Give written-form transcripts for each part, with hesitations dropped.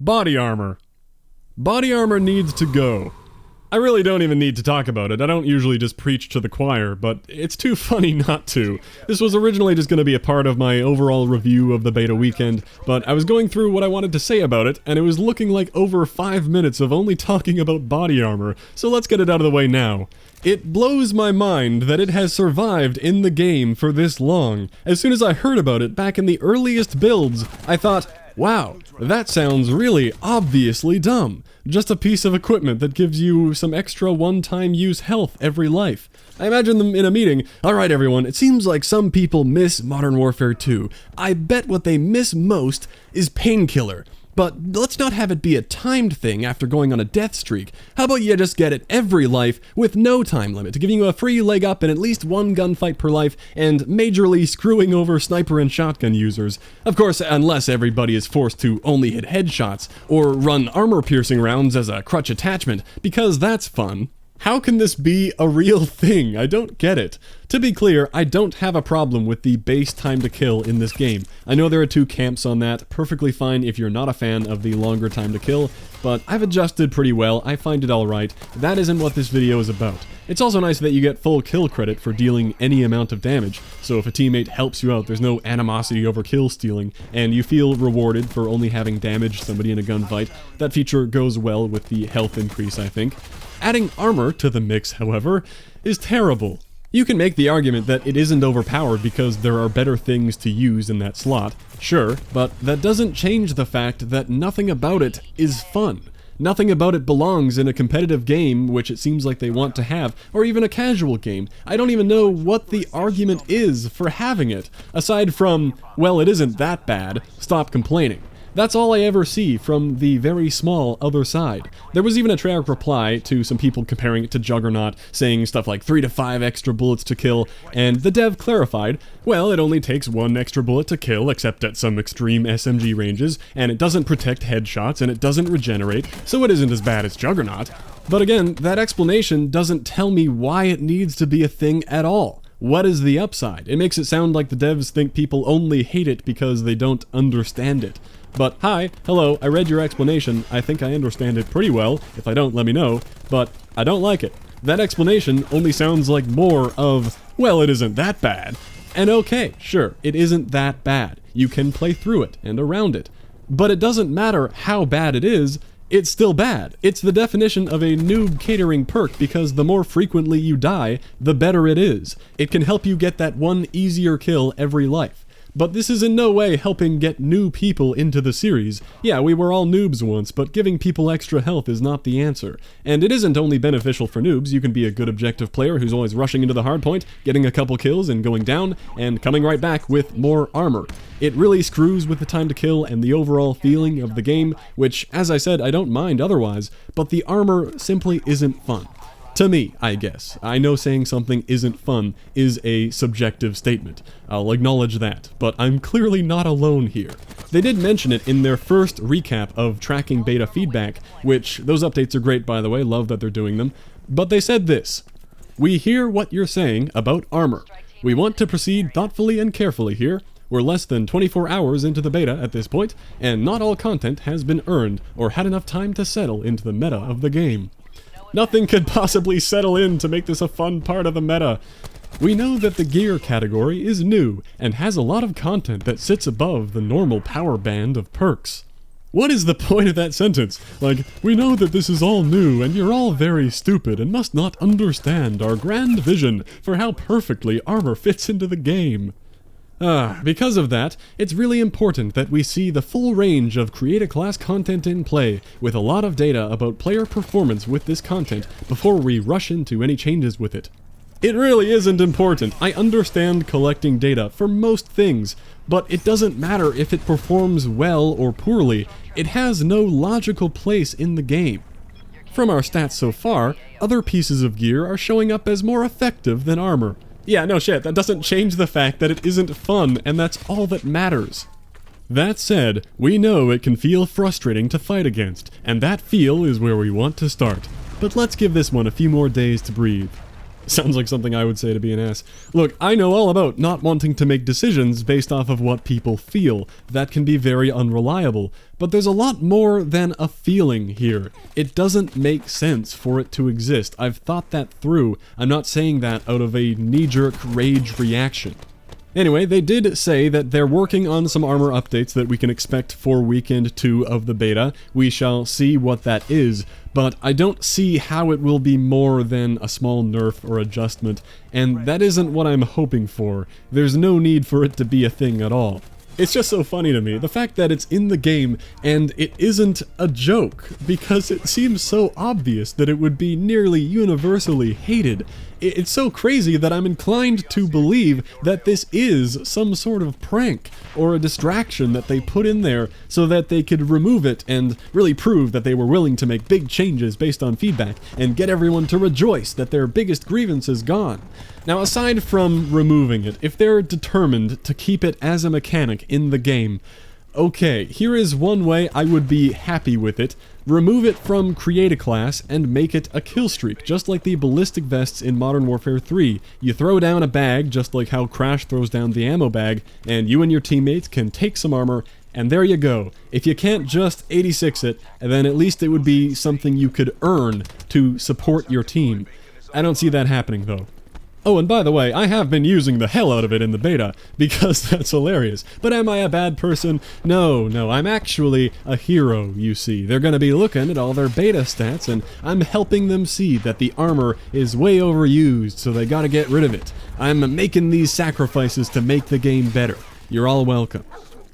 Body armor. Body armor needs to go. I really don't even need to talk about it. I don't usually just preach to the choir, but it's too funny not to. This was originally just going to be a part of my overall review of the beta weekend, but I was going through what I wanted to say about it, and it was looking like over 5 minutes of only talking about body armor, so let's get it out of the way now. It blows my mind that it has survived in the game for this long. As soon as I heard about it back in the earliest builds, I thought, wow, that sounds really obviously dumb. Just a piece of equipment that gives you some extra one-time use health every life. I imagine them in a meeting. Alright everyone, it seems like some people miss Modern Warfare 2. I bet what they miss most is Painkiller. But let's not have it be a timed thing after going on a death streak. How about you just get it every life with no time limit, giving you a free leg up in at least one gunfight per life and majorly screwing over sniper and shotgun users. Of course, unless everybody is forced to only hit headshots or run armor-piercing rounds as a crutch attachment, because that's fun. How can this be a real thing? I don't get it. To be clear, I don't have a problem with the base time to kill in this game. I know there are two camps on that, perfectly fine if you're not a fan of the longer time to kill, but I've adjusted pretty well, I find it alright. That isn't what this video is about. It's also nice that you get full kill credit for dealing any amount of damage, so if a teammate helps you out, there's no animosity over kill stealing, and you feel rewarded for only having damaged somebody in a gunfight. That feature goes well with the health increase, I think. Adding armor to the mix, however, is terrible. You can make the argument that it isn't overpowered because there are better things to use in that slot, sure, but that doesn't change the fact that nothing about it is fun. Nothing about it belongs in a competitive game, which it seems like they want to have, or even a casual game. I don't even know what the argument is for having it, aside from, well, it isn't that bad, stop complaining. That's all I ever see from the very small other side. There was even a Treyarch reply to some people comparing it to Juggernaut, saying stuff like 3 to 5 extra bullets to kill, and the dev clarified, well, it only takes 1 extra bullet to kill, except at some extreme SMG ranges, and it doesn't protect headshots, and it doesn't regenerate, so it isn't as bad as Juggernaut. But again, that explanation doesn't tell me why it needs to be a thing at all. What is the upside? It makes it sound like the devs think people only hate it because they don't understand it. But hi, hello, I read your explanation, I think I understand it pretty well, if I don't let me know, but I don't like it. That explanation only sounds like more of, well, it isn't that bad. And okay, sure, it isn't that bad. You can play through it and around it. But it doesn't matter how bad it is, it's still bad. It's the definition of a noob catering perk because the more frequently you die, the better it is. It can help you get that one easier kill every life. But this is in no way helping get new people into the series. Yeah, we were all noobs once, but giving people extra health is not the answer. And it isn't only beneficial for noobs, you can be a good objective player who's always rushing into the hardpoint, getting a couple kills and going down, and coming right back with more armor. It really screws with the time to kill and the overall feeling of the game, which, as I said, I don't mind otherwise, but the armor simply isn't fun. To me, I guess. I know saying something isn't fun is a subjective statement. I'll acknowledge that, but I'm clearly not alone here. They did mention it in their first recap of tracking beta feedback, which, those updates are great by the way, love that they're doing them, but they said this: "We hear what you're saying about armor. We want to proceed thoughtfully and carefully here. We're less than 24 hours into the beta at this point, and not all content has been earned or had enough time to settle into the meta of the game. Nothing could possibly settle in to make this a fun part of the meta. We know that the gear category is new and has a lot of content that sits above the normal power band of perks." What is the point of that sentence? Like, we know that this is all new and you're all very stupid and must not understand our grand vision for how perfectly armor fits into the game. Because of that, it's really important that we see the full range of create-a-class content in play, with a lot of data about player performance with this content before we rush into any changes with it. It really isn't important. I understand collecting data for most things, but it doesn't matter if it performs well or poorly. It has no logical place in the game. From our stats so far, other pieces of gear are showing up as more effective than armor. Yeah, no shit, that doesn't change the fact that it isn't fun, and that's all that matters. That said, we know it can feel frustrating to fight against, and that feel is where we want to start. But let's give this one a few more days to breathe. Sounds like something I would say to be an ass. Look, I know all about not wanting to make decisions based off of what people feel. That can be very unreliable. But there's a lot more than a feeling here. It doesn't make sense for it to exist. I've thought that through. I'm not saying that out of a knee-jerk rage reaction. Anyway, they did say that they're working on some armor updates that we can expect for Weekend 2 of the beta. We shall see what that is, but I don't see how it will be more than a small nerf or adjustment, and that isn't what I'm hoping for. There's no need for it to be a thing at all. It's just so funny to me, the fact that it's in the game and it isn't a joke, because it seems so obvious that it would be nearly universally hated. It's so crazy that I'm inclined to believe that this is some sort of prank or a distraction that they put in there so that they could remove it and really prove that they were willing to make big changes based on feedback and get everyone to rejoice that their biggest grievance is gone. Now, aside from removing it, if they're determined to keep it as a mechanic in the game, okay, here is one way I would be happy with it. Remove it from Create a Class and make it a kill streak, just like the ballistic vests in Modern Warfare 3. You throw down a bag, just like how Crash throws down the ammo bag, and you and your teammates can take some armor, and there you go. If you can't just 86 it, then at least it would be something you could earn to support your team. I don't see that happening, though. Oh, and by the way, I have been using the hell out of it in the beta, because that's hilarious. But am I a bad person? No, I'm actually a hero, you see. They're gonna be looking at all their beta stats, and I'm helping them see that the armor is way overused, so they gotta get rid of it. I'm making these sacrifices to make the game better. You're all welcome.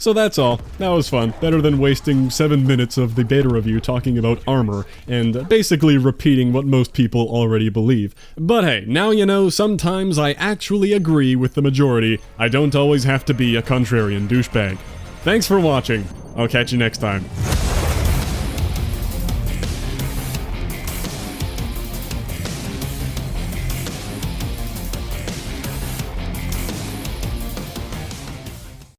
So that's all. That was fun. Better than wasting 7 minutes of the beta review talking about armor, and basically repeating what most people already believe. But hey, now you know, sometimes I actually agree with the majority. I don't always have to be a contrarian douchebag. Thanks for watching. I'll catch you next time.